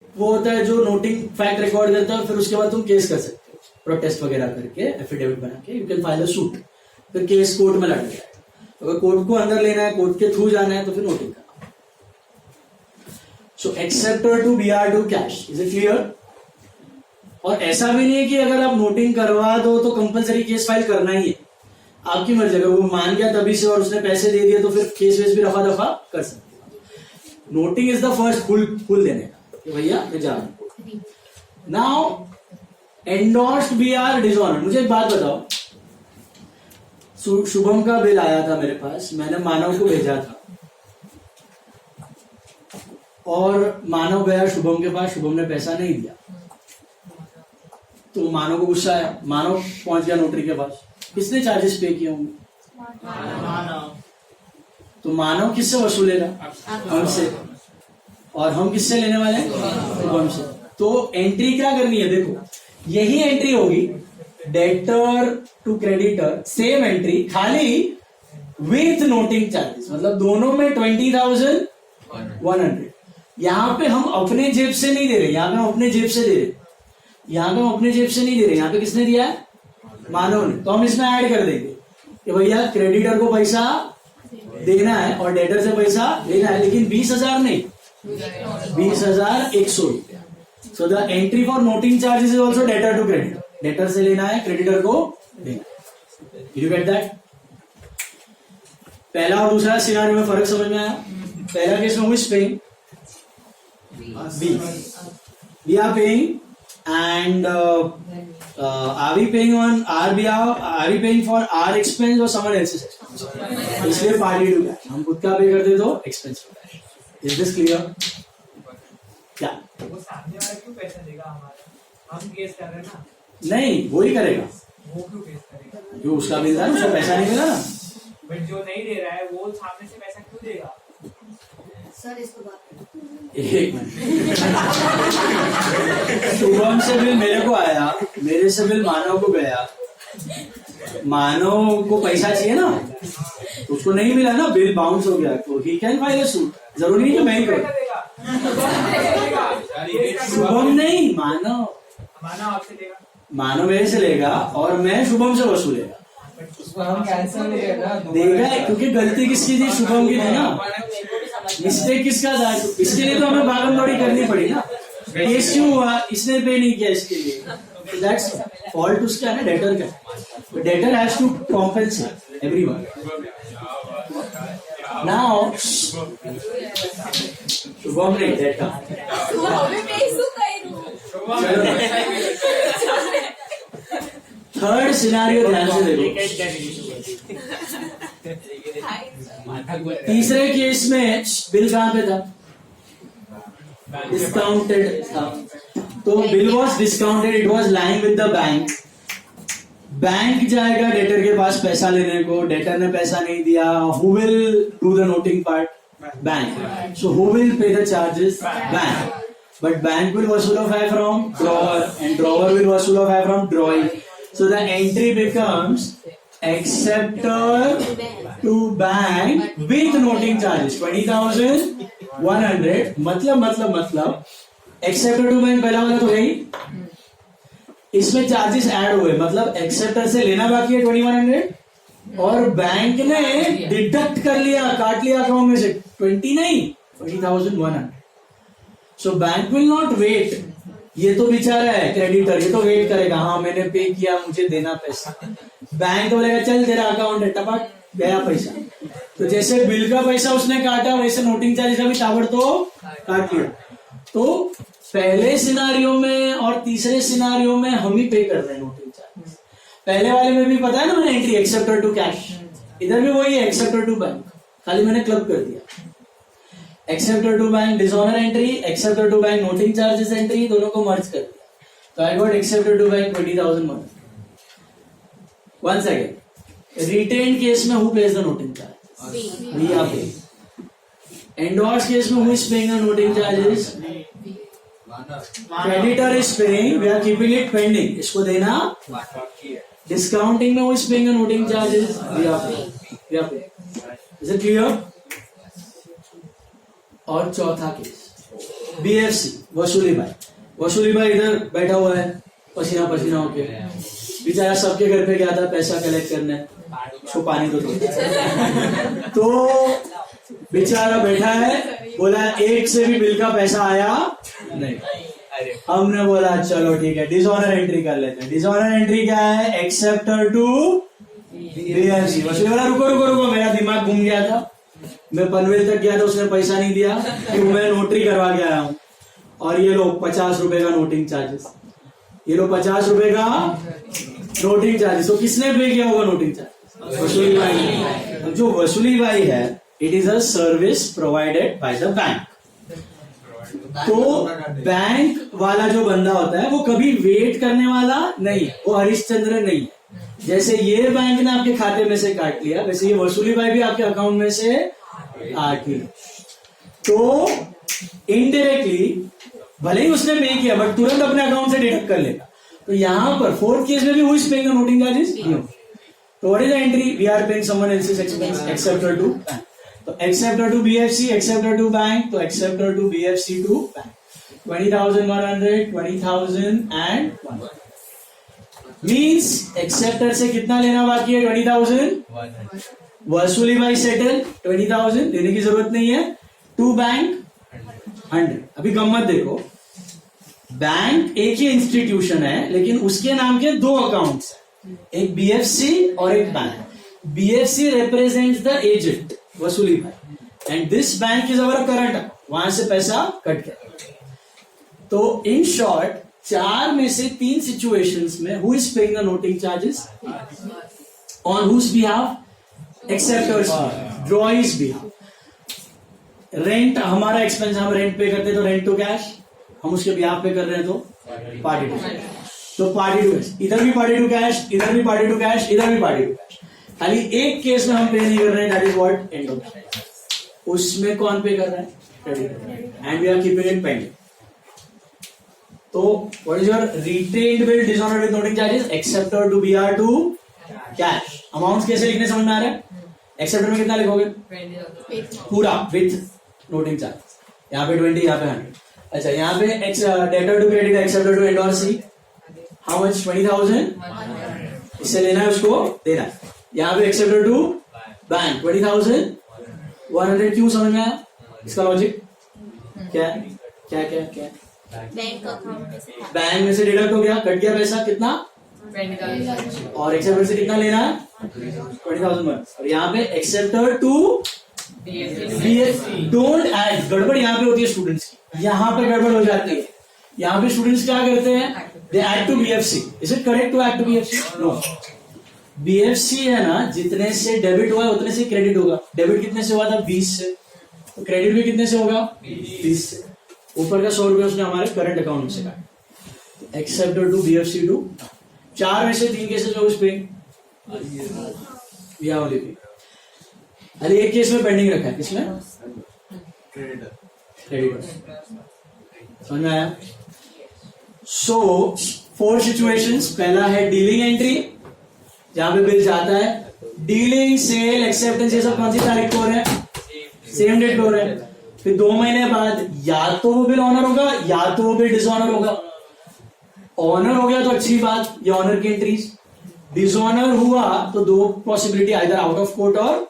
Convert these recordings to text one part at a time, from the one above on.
वो होता है जो नोटिंग फैक्ट रिकॉर्ड करता है, फिर उसके बाद तुम केस कर सकते हो प्रोटेस्ट वगैरह करके, एफिडेविट बना के, you can file a suit, फिर केस कोर्ट में लड़ जाए। अगर कोर्ट को अंदर लेना है, कोर्ट के थ्रू जाना है, तो फिर नोटिंग करना। So acceptor to BR2 cash, is it clear? और ऐसा भी नहीं है कि अगर आप नोटिंग करवा दो तो कंपलसरी केस फाइल करना ही है, आपकी मर्जी। अगर वो मान गया तभी से और उसने पैसे दे दिए तो फिर केस वेस भी रफा दफा कर सकते। Noting is the first full देने का कि भैया मैं जा रहा हूं। Now endorsed BR dishonour. मुझे एक बात बताओ, शुभम का बिल आया था मेरे पास, मैंने मानव को भेजा था और मानव गया शुभम के पास, शुभम ने पैसा नहीं दिया तो मानव को गुस्सा आया, मानव पहुंच गया नोटरी के पास, किसने चार्जेस पे किए होंगे? मानव। तो मानव किससे वसूलेगा? हमसे। और हम किससे लेने वाले हैं? हमसे। तो एंट्री क्या करनी है? देखो यही एंट्री होगी, debtor to creditor, same entry, खाली विथ नोटिंग चार्जेस, मतलब दोनों में 20,100। यहां पे हम अपने जेब से नहीं दे रहे, यहां पे हम अपने जेब से दे रहे, यहां पे हम अपने जेब से नहीं दे रहे, यहां पे किसने दिया है? मानव ने। तो हम इसमें ऐड कर देंगे कि भैया क्रेडिटर को पैसा देना है और डेटर से पैसा लेना है, लेकिन 20,000 नहीं, 20,100 रुपया। So the entry for noting charges is also debtor to creditor, debtor से लेना है, क्रेडिटर को देना। You get that? पहला और दूसरा सिनारियो में फर्क समझ में आया? पहला केस में who is paying? we are paying, and are we paying on our behalf? Are we paying for our expense or someone else's expense? इसलिए पार्टी टू कैश, हम खुद का पे करते तो expense to cash. Is this clear? क्या वो सामने वाला क्यों पैसा देगा हमारा? हम केस कर रहे हैं ना। नहीं, वो ही करेगा, वो क्यों केस करेगा? जो उसका बिल था उसको पैसा नहीं मिला ना। बट जो नहीं दे रहा है वो सामने से पैसा क्यों देगा? सर इसको बात एक मिनट, शुभम से बिल मेरे को आया, मेरे से बिल मानव को गया, मानव को पैसा चाहिए ना, तो उसको नहीं मिला ना, बिल बाउंस हो गया, तो he can file a suit. जरूरी नहीं कि मैं ही करूं, शुभम नहीं, मानव। मानव आपसे लेगा, मानव मेरे से लेगा और मैं शुभम से वसूलेगा। उसको हम कैंसिल नहीं देगा, देगा, क्योंकि गलती किसकी थी? शुभम की थी ना, मिस्टेक किसका था? इसके लिए तो हमें भागम दौड़ी करनी पड़ी ना। केस क्यों हुआ? इसने पे नहीं किया इसके लिए, दैट्स फॉल्ट उसका है ना, डेटर का। Debtor has to compensate everyone. Now Shubham नहीं, डेटर। थर्ड सिनारियो ध्यान से देखो। तीसरे केस में बिल कहां पे था? डिस्काउंटेड था, तो bill was discounted, it was lying with the bank. Bank जाएगा डेटर के पास पैसा लेने को, डेटर ने पैसा नहीं दिया, who will do the noting part? Bank. So who will pay the charges? Bank. But bank will vasulify from drawer and drawer will vasulify from drawing. So the entry becomes acceptor to bank with noting charges 20,100. मतलब acceptor to bank पहला वाला तो है ही, इसमें charges add हुए, मतलब acceptor से लेना बाकी है 2100 और बैंक ने डिडक्ट कर लिया, काट लिया अकाउंट में से 20 नहीं 20,100। So bank will not wait, ये तो बेचारा है क्रेडिटर, ये तो वेट करेगा, हाँ मैंने पे किया मुझे देना पैसा। बैंक तो बोलेगा चल तेरा अकाउंट है, टपक गया पैसा। तो जैसे बिल का पैसा उसने काटा, वैसे नोटिंग चार्जेस का भी ताबड़तोड़ काट लिया। तो पहले सिनारियो में और तीसरे सिनारियो में हम ही पे कर रहे हैं नोटिंग चार्जेस। पहले वाले में भी पता है ना मैंने एंट्री एक्सेप्टर टू कैश, इधर भी वही है एक्सेप्टर टू बैंक, खाली मैंने क्लब कर दिया। Acceptor to bank dishonour entry, acceptor to bank noting charges entry, दोनों को मर्ज कर दिया। तो I got acceptor to bank 20,000। Once again, retain case में who pays the noting charges? We are paying. Endorse case में who is paying the noting charges? Creditor is paying, we are keeping it pending, इसको देना। Discounting में who is paying the noting charges? We are paying. Is it clear? और चौथा case BFC वसूली भाई इधर बैठा हुआ है पसीना पसीना होके, बेचारा सबके घर पे गया था पैसा कलेक्ट करने, उसको पानी तो दो। तो बेचारा बैठा है, बोला एक से भी बिल का पैसा आया नहीं। हमने बोला चलो ठीक है डिसऑनर एंट्री कर लेते हैं। डिसऑनर एंट्री क्या है? Acceptor to BFC। वसूली बोला रुको, मेरा दिमाग घूम गया था, मैं पनवेल तक गया था, उसने पैसा नहीं दिया, कि मैं नोटरी करवा के आया हूँ, और ये लोग 50 रुपए का नोटिंग चार्जेस, ये लोग 50 रुपए का नोटिंग चार्जेस। तो किसने पे किया होगा नोटिंग चार्ज? वसूली भाई। जो वसूली भाई है, it is a service provided by the bank. तो बैंक वाला जो बंदा होता है वो कभी वेट करने वाला नहीं है, वो हरिश्चंद्र नहीं है। जैसे ये बैंक ने आपके खाते में से काट लिया, वैसे ये वसूली भाई भी आपके अकाउंट में से काट लिया। तो इनडायरेक्टली भले ही उसने पे किया बट तुरंत अपने अकाउंट से डिडक्ट कर लेगा। तो यहां पर फोर्थ केस में भी who is paying the noting charges? तो what is the entry? We are paying someone else's expense acceptor to bank. तो acceptor to BFC, acceptor to bank, तो acceptor to BFC to bank. 20,100, 20,000 and 1 means acceptor से कितना लेना बाकी है? 20,000। वसूली भाई सेटल 20,000 देने की जरूरत नहीं है। To bank 100। अभी गम्मत देखो, बैंक एक ही इंस्टीट्यूशन है लेकिन उसके नाम के दो अकाउंट्स हैं, एक BFC और एक bank. BFC represents the agent वसूली भाई and this bank is our current account, वहां से पैसा कट गया। तो इन शॉर्ट 4 में से 3 सिचुएशंस में who is paying the noting charges? On whose behalf? Acceptor's drawee's behalf. Rent हमारा एक्सपेंस, हम रेंट पे करते हैं तो रेंट टू कैश, हम उसके बिहाफ पे कर रहे हैं तो पार्टी टू कैश। तो पार्टी टू कैश, इधर भी पार्टी टू कैश, इधर भी पार्टी टू कैश, इधर भी पार्टी टू कैश। खाली एक केस में हम पे नहीं कर रहे हैं, that is what? End of. उसमें कौन पे कर रहा है? Credit, and we are keeping it pending. तो what is your retained bill dishonoured with noting charges? Acceptor to BR to cash. Amount कैसे लिखने समझ में आ रहा है? एक्सेप्टर में कितना लिखोगे? पूरा विथ नोटिंग चार्जेस। यहाँ पे 20, यहाँ पे 100। अच्छा, यहाँ पे debtor to credit, acceptor to endorsee, how much? 20,000। इससे लेना है उसको देना है। यहाँ पे एक्सेप्टर टू बैंक 20,100। क्यों समझ में आया इसका लॉजिक? क्या क्या क्या क्या? बैंक अकाउंट बैंक में से डिडक्ट हो गया, कट गया पैसा कितना? और एक्सेप्टर से कितना लेना है? 20,000। और यहाँ पे acceptor to BFC। Don't add, गड़बड़ यहाँ पे होती है स्टूडेंट्स की, यहाँ पे गड़बड़ हो जाती है। यहाँ पे स्टूडेंट्स क्या करते हैं? They add to BFC। Is it correct to add to BFC? No. BFC है ना, जितने से डेबिट हुआ है उतने से क्रेडिट होगा। डेबिट कितने से हुआ था? 20 से, तो क्रेडिट भी कितने से होगा? 20 से। ऊपर का 100 रुपया उसने हमारे करंट अकाउंट में से काटा। एक्सेप्टर टू BFC टू 4 में से 3 केसेस में उस पे अरे एक केस में पेंडिंग रखा है, किसमें? क्रेडिटर। समझ में आया? सो 4 सिचुएशंस। पहला है डीलिंग एंट्री, जहां पे बिल जाता है। डीलिंग, सेल, एक्सेप्टेंस, ये सब कौन सी तारीख को हो रहे हैं? सेम डेट पे हो रहे हैं। फिर 2 महीने बाद या तो वो बिल ऑनर होगा या तो वो बिल डिसऑनर होगा। ऑनर हो गया तो अच्छी बात, ये ऑनर की एंट्रीज। डिसऑनर हुआ तो 2 possibility, either out of court और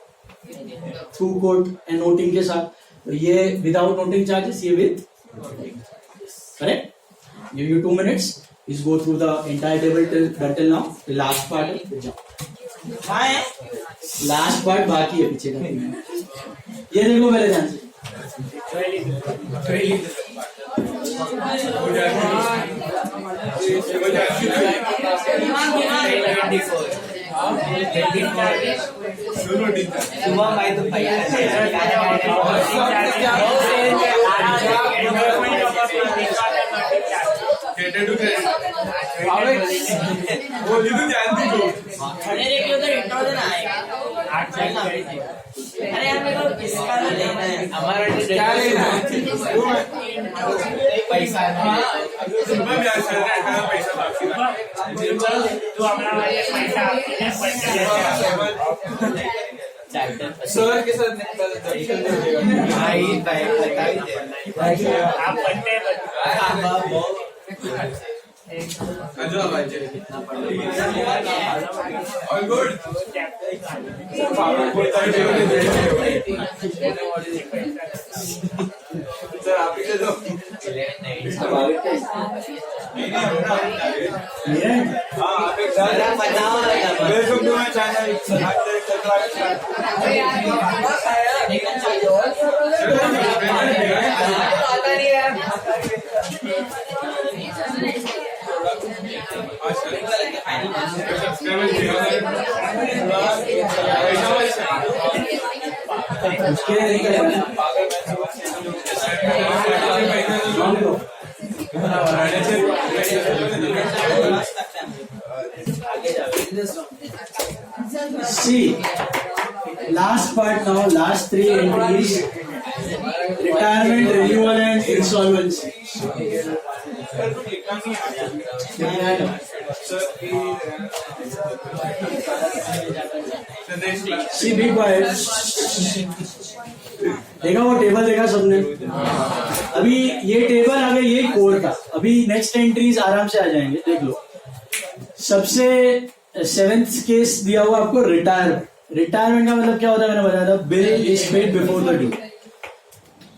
थ्रू कोर्ट एंड नोटिंग के साथ। तो ये विदाउट नोटिंग चार्जेस, ये with correct. Give you 2 minutes, please go through the entire table till now. The last part है, लास्ट पार्ट बाकी है पीछे का। ये देख लो पहले ध्यान से। सुबह भाई तो अरे यार मेरे को इसका लेना है, हमारा क्या लेना है? पैसा पैसा सर के साथ ऑल गुड सर आप ही दो हाँ आप एक welcome to my channel See, last part now, last three entries: retirement, renewal, and insolvency. See, be quiet. देखा वो टेबल देखा सबने? अभी ये टेबल आगे ये कोर था. अभी नेक्स्ट एंट्रीज आराम से आ जाएंगे. देख लो. सबसे 7th केस दिया हुआ आपको रिटायरमेंट. रिटायरमेंट का मतलब क्या होता है? मैंने बताया था, bill is paid before the due.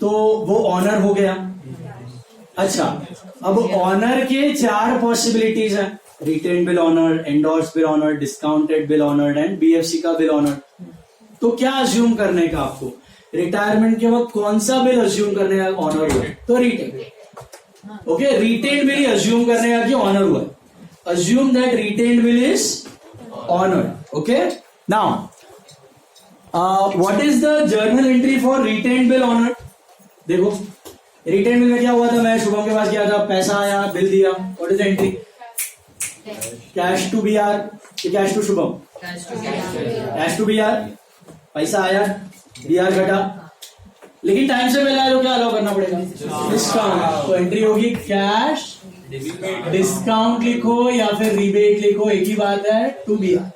तो वो ऑनर हो गया. अच्छा, अब ऑनर के 4 पॉसिबिलिटीज हैं: retain bill honour, endorse bill honour, discounted bill honour and BFC का बिल ऑनर. तो क्या अज्यूम करने का आपको? रिटायरमेंट के वक्त कौन सा बिल अज्यूम करने का ऑनर हुआ? तो retain. Okay, retain bill assume करने का कि ऑनर हुआ. Assume that retained bill is honored. Okay. Now, what is the journal entry for retained bill honored? देखो, retained bill में क्या हुआ था? मैं शुभम के पास गया था, पैसा आया, बिल दिया. What is the entry? Cash to BR. Cash to Shubham. Cash to BR. पैसा आया, BR घटा. लेकिन टाइम से पहले आया तो क्या अलाउ करना पड़ेगा? डिस्काउंट. तो एंट्री होगी कैश. डिस्काउंट लिखो या फिर रिबेट लिखो, एक ही बात है. टू बीआर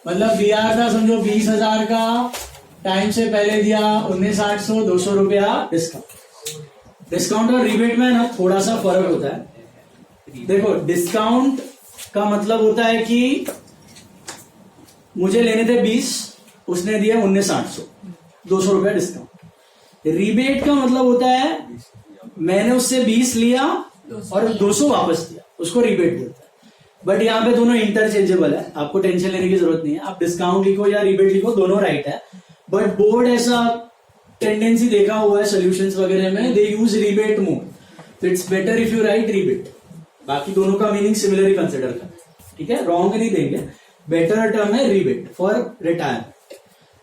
मतलब बीआर था समझो 20,000 का, टाइम से पहले दिया 19,800, 200 रुपया डिस्काउंट. डिस्काउंट और रिबेट में ना थोड़ा सा फर्क होता है. देखो, डिस्काउंट का मतलब होता है कि मुझे लेने थे 20, उसने दिया 19,800, 200 रुपया डिस्काउंट. रिबेट का मतलब होता है मैंने उससे 20 लिया और 200 वापस दिया, उसको रिबेट बोलते हैं. बट यहाँ पे दोनों इंटरचेंजेबल है, आपको टेंशन लेने की जरूरत नहीं है. आप डिस्काउंट लिखो या रिबेट लिखो, दोनों राइट है. बट बोर्ड ऐसा टेंडेंसी देखा हुआ है सोल्यूशंस वगैरह में, दे यूज रिबेट मोर. तो it's better if you right rebate. बाकी दोनों का मीनिंग सिमिलर ही कंसिडर करना. ठीक है, रॉन्ग नहीं देंगे. बेटर टर्म है rebate for retire.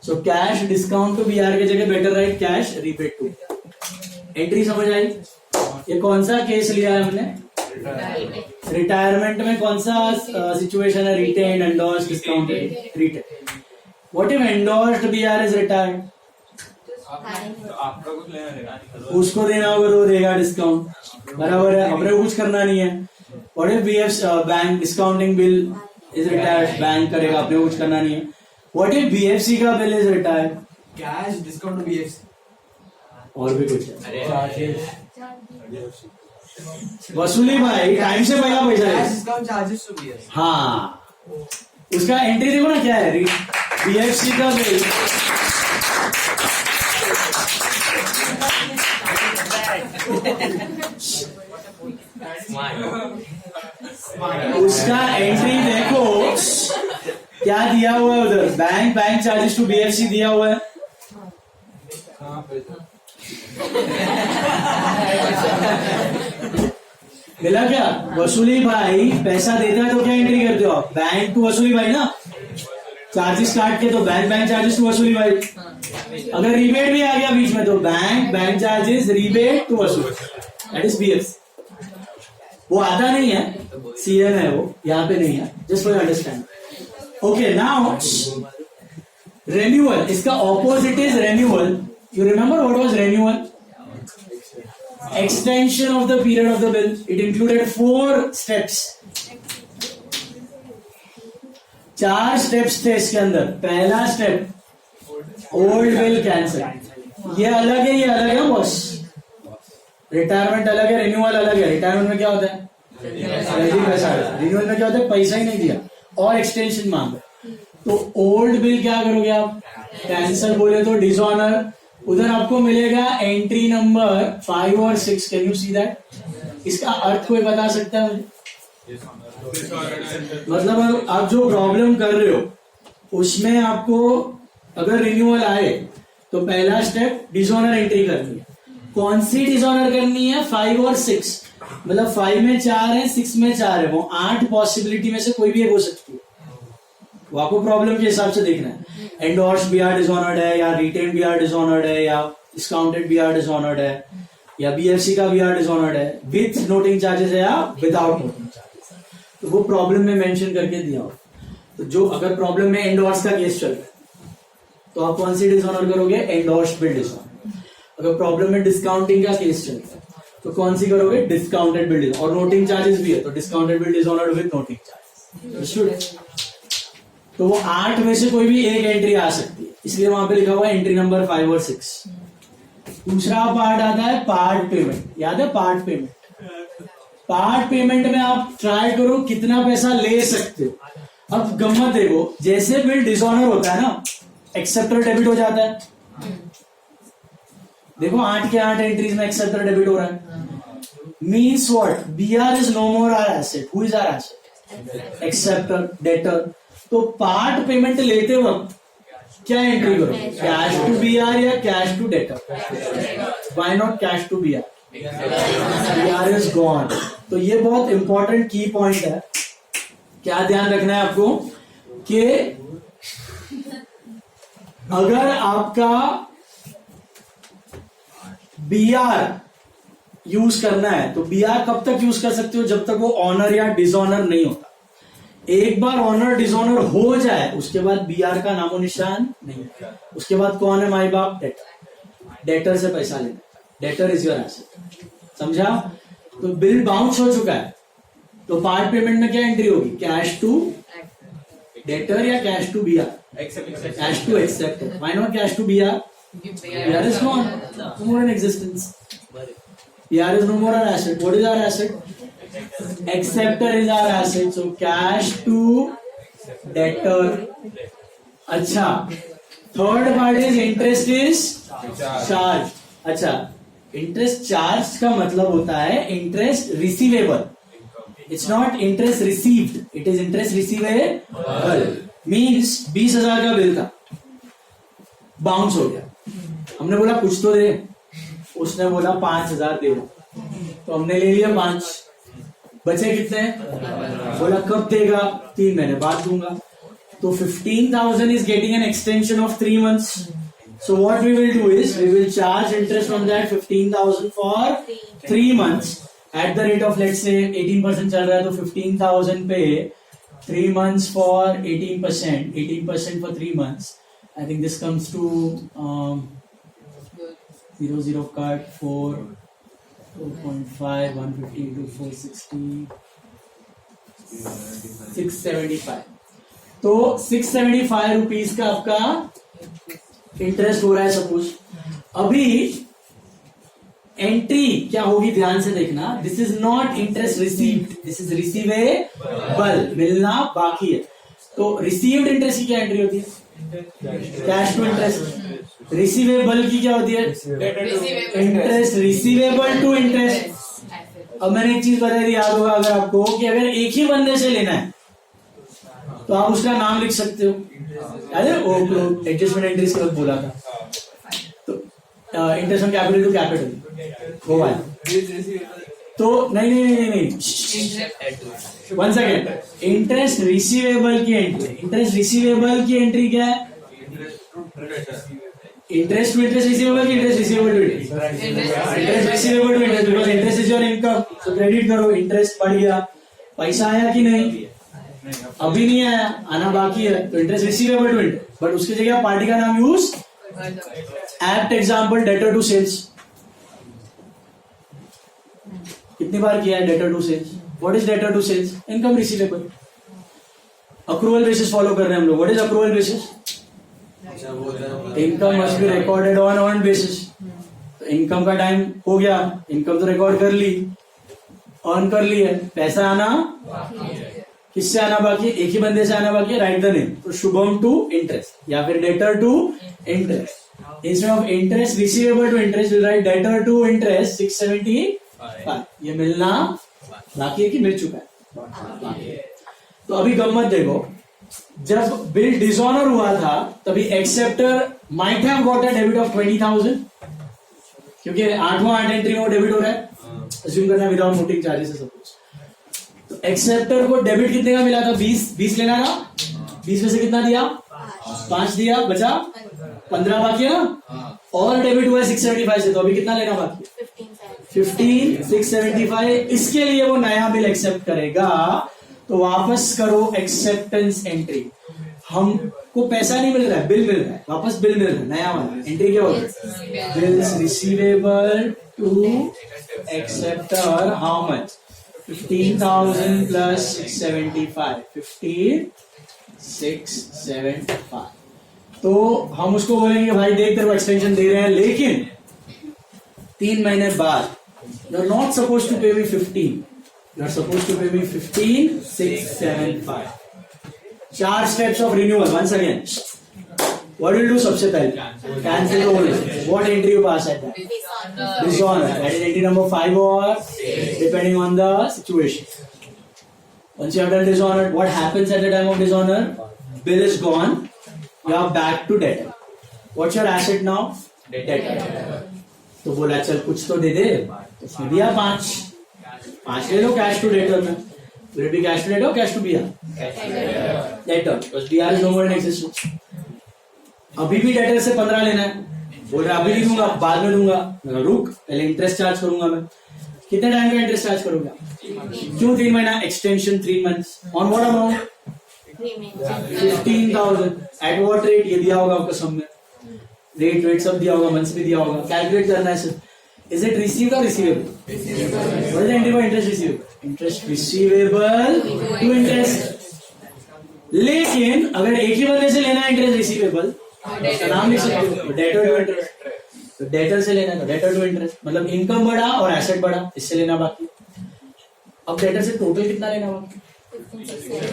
So cash discount to BR के जगह better write cash rebate to. Entry समझ आई? ये कौन सा केस लिया है हमने? रिटायरमेंट में कौन सा सिचुएशन है? Retain, endorse, discounted. Retain. What if endorsed BR is retired? आपका कुछ लेना देना उसको देना होगा तो देगा डिस्काउंट. बराबर है, अपने कुछ करना नहीं है. What if BF bank discounting bill is retired? Bank करेगा, अपने कुछ करना नहीं है. व्हाट इफ बीएफसी का bill is retired? Cash discount BFC. और भी कुछ है. वसूली भाई टाइम से पहला पैसा है. Discount charges to BFC. हाँ, उसका एंट्री देखो ना क्या है? बीएफसी का बिल. उसका एंट्री देखो क्या दिया हुआ है उधर. बैंक चार्जेस टू बीएफसी दिया हुआ है. मिला क्या? वसूली भाई पैसा देता है तो क्या एंट्री करते हो आप? बैंक टू वसूली भाई ना. चार्जेस काट के तो बैंक चार्जेस टू वसूली भाई. अगर रिबेट भी आ गया बीच में तो बैंक चार्जेस रिबेट टू वसूली. That is BFC. वो आता नहीं है, सीएन है वो, यहाँ पे नहीं है. Just for understand. Okay, now renewal. इसका opposite is renewal. You remember what was renewal? Extension of the period of the bill. It included 4 steps. 4 steps थे इसके अंदर. पहला स्टेप ओल्ड बिल कैंसिल. ये अलग है, ये अलग है बॉस. रिटायरमेंट अलग है, रिन्यूअल अलग है. रिटायरमेंट में क्या होता है? रेडी पैसा. रिन्यूअल में क्या होता है? पैसा ही नहीं दिया और एक्सटेंशन मांगा. तो ओल्ड बिल क्या करोगे आप? कैंसिल बोले तो डिसऑनर. उधर आपको मिलेगा एंट्री नंबर 5 और 6. Can you see that? इसका अर्थ कोई बता सकता है मुझे? मतलब आप जो प्रॉब्लम कर रहे हो उसमें आपको अगर रिन्यूअल आए तो पहला स्टेप डिसऑनर एंट्री करनी है. कौन सी डिसऑनर करनी है? 5 और 6. मतलब 5 में 4 है, 6 में 4 है. वो 8 पॉसिबिलिटी में से कोई भी एक हो सकती है. वो आपको प्रॉब्लम के हिसाब से देखना है. एंडोर्स बीआर डिसऑनर्ड है, या रिटेन बीआर डिसऑनर्ड है, या डिस्काउंटेड बीआर डिसऑनर्ड है, या बीएफसी का बीआर डिसऑनर्ड है, विथ नोटिंग चार्जेस है या विदाउट नोटिंग चार्जेस. तो वो प्रॉब्लम में मेंशन करके दिया हो. तो जो अगर प्रॉब्लम में एंडोर्स का केस चल रहा है तो आप कौन सी डिसऑनर करोगे? Endorsed bill dishonour. अगर प्रॉब्लम में डिस्काउंटिंग का केस चल रहा है तो कौन सी करोगे? Discounted bill dishonour. और नोटिंग चार्जेस भी है तो discounted bill dishonour with noting charges. तो वो 8 में से कोई भी एक एंट्री आ सकती है, इसलिए वहां पे लिखा हुआ है एंट्री नंबर 5 और 6. दूसरा पार्ट आता है पार्ट पेमेंट. याद है पार्ट पेमेंट? पार्ट पेमेंट में आप ट्राई करो कितना पैसा ले सकते हो. अब गम्मत देखो, जैसे बिल डिसऑनर होता है ना, एक्सेप्टर डेबिट हो जाता है. देखो 8 के 8 एंट्रीज में एक्सेप्टर डेबिट हो रहा है. Means what? BR is no more our asset. Who is our asset? Acceptor, debtor. तो पार्ट पेमेंट लेते वक्त क्या एंट्री करो? कैश टू बीआर या cash to debtor? Why not cash to BR? BR is gone. तो ये बहुत important की पॉइंट है. क्या ध्यान रखना है आपको कि अगर आपका बीआर यूज करना है तो बीआर कब तक यूज कर सकते हो? जब तक वो ऑनर या डिसऑनर नहीं होता. एक बार ऑनर डिसऑनर हो जाए उसके बाद बीआर का नामो निशान नहीं. उसके बाद कौन है माई बाप? डेटर. डेटर से पैसा लेना. Debtor is your asset. समझा? तो बिल बाउंस हो चुका है तो पार्ट पेमेंट में क्या एंट्री होगी? कैश टू डेटर या cash to BR? Cash to acceptor. Why not cash to BR? BR is gone, no more in existence. BR is no more our asset. What is our asset? Acceptor is our asset. So cash to debtor. अच्छा, third part is interest is charge. अच्छा, interest charge का मतलब होता है interest receivable. It's not interest received, it is interest receivable. Means 20,000 का bill था, bounce हो गया. हमने बोला कुछ तो दे, उसने बोला 5,000 दे दो, तो हमने ले लिया 5. बचे कितने? बोला कब देगा? 3 महीने बाद दूंगा. तो 15,000 is getting an extension of 3 months. So what we will do is we will charge interest from that 15,000 for 3 months at the rate of, let's say 18% चल रहा है तो 15,000 पे 3 months for 18% for 3 months. I think this comes to 00 cut 4.5, 150 into 460, 675. तो 675 rupees का आपका interest हो रहा है सपोज. अभी एंट्री क्या होगी ध्यान से देखना. This is not interest received, this is receivable. मिलना बाकी है. तो रिसीव्ड इंटरेस्ट की क्या एंट्री होती है? Cash to interest. रिसीवेबल की क्या होती है? Interest receivable to interest. अब मैंने एक चीज बताई थी, याद होगा अगर आपको, कि अगर एक ही बंदे से लेना है तो आप उसका नाम लिख सकते हो. याद है वो एडजस्टमेंट एंट्रीज के वक्त बोला था. तो interest on capital to capital वो वाला. तो नहीं 1 सेकेंड. इंटरेस्ट रिसीवेबल की एंट्री. इंटरेस्ट रिसीवेबल की एंट्री क्या है? इंटरेस्ट टू इंटरेस्ट रिसीवेबल की interest receivable to interest. Interest receivable to interest because interest is your income. So credit करो. इंटरेस्ट बढ़ गया. पैसा आया कि नहीं? अभी नहीं आया, आना बाकी है. तो interest receivable to interest, but उसकी जगह पार्टी का नाम use. Apt example debtor to sales. कितनी बार किया है debtor to sales? What is debtor to sales? Income receivable. Accrual basis follow कर रहे हैं हम लोग. What is accrual basis? Income must be recorded on earn basis. तो इनकम का टाइम हो गया, इनकम तो रिकॉर्ड कर ली, अर्न कर ली है, पैसा आना किससे आना बाकी है? एक ही बंदे से आना बाकी है, राइट द नेम। तो शुभम टू इंटरेस्ट या फिर debtor to interest. Instead of interest receivable to interest will write debtor to interest 675। ये मिलना बाकी है कि मिल चुका है? तो अभी गम्मत देखो, जब बिल डिसऑनर हुआ था तभी acceptor might have got a debit of 20,000, क्योंकि 8वां एंट्री में डेबिट हो रहा है, अज्यूम करना विदाउट नोटिंग चार्जेस है सब कुछ। तो एक्सेप्टर को डेबिट कितने का मिला था? 20 लेना था, 20 में से कितना दिया? 5 दिया, बचा 15 बाकी है ना, और डेबिट हुआ 675 से, तो अभी कितना लेना बाकी है? 15,675। इसके लिए वो नया बिल एक्सेप्ट करेगा। तो वापस करो एक्सेप्टेंस एंट्री। हमको पैसा नहीं मिल रहा है, बिल मिल रहा है, वापस बिल मिल रहा है, नया वाला एंट्री क्या होगा? Bills receivable to acceptor how much? 15,000 plus 675, 15,675। तो हम उसको बोलेंगे भाई देख तेरे को एक्सटेंशन दे रहे हैं, लेकिन 3 महीने बाद you are not suppose to pay me 15, you are suppose to pay me 15,675। 4 steps of renewal. Once again what will you do? सबसे पहले cancel the old. What entry you pass at that? Dishonor. That is entry number 5 or 8, depending on the situation. Once you have done dishonor, what happens at the time of dishonor? Bill is gone. You are back to debtor. What's your asset now? Debtor. तो बोला चल कुछ तो दे दे, तो उसने दिया 5 ले लो cash to debtor में। Will it be cash to debtor or cash to BR? Debtor. Because BR is no more in existence. अभी भी डेटर से 15 लेना है, बोल रहा अभी नहीं दूंगा, बाद में दूंगा। रुक, पहले इंटरेस्ट चार्ज करूंगा मैं। कितने टाइम का इंटरेस्ट चार्ज करूंगा? क्यों 3 महीना? Extension 3 months. On what amount? 15,000। At what rate? ये दिया होगा आपको सब में, रेट सब दिया होगा, मंथ्स भी दिया होगा, कैलकुलेट करना है सिर्फ। इज इट रिसीव्ड और receivable? What is entry for interest receivable? Interest receivable to interest. लेकिन अगर एक ही बंदे से लेना है इंटरेस्ट रिसीवेबल, उसका नाम लिख सकते हो, डेटर टू इंटरेस्ट। तो डेटर से लेना है, डेटर टू इंटरेस्ट, मतलब इनकम बढ़ा और एसेट बढ़ा, इससे लेना बाकी। अब डेटर से टोटल कितना लेना बाकी?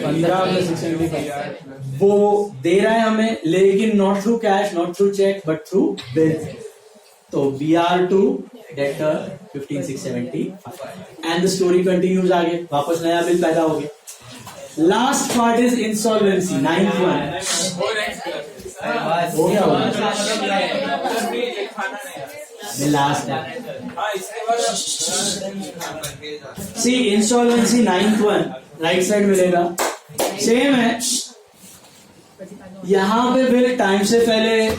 15 प्लस 675। वो दे रहा है हमें, लेकिन not through cash, not through cheque, but through bill. तो BR to debtor 15,675 and the story continues. आगे वापस नया बिल पैदा हो गया। Last part is insolvency, 9th one। हो गया last see insolvency 9th one, right side मिलेगा, सेम है। यहां पे बिल टाइम से पहले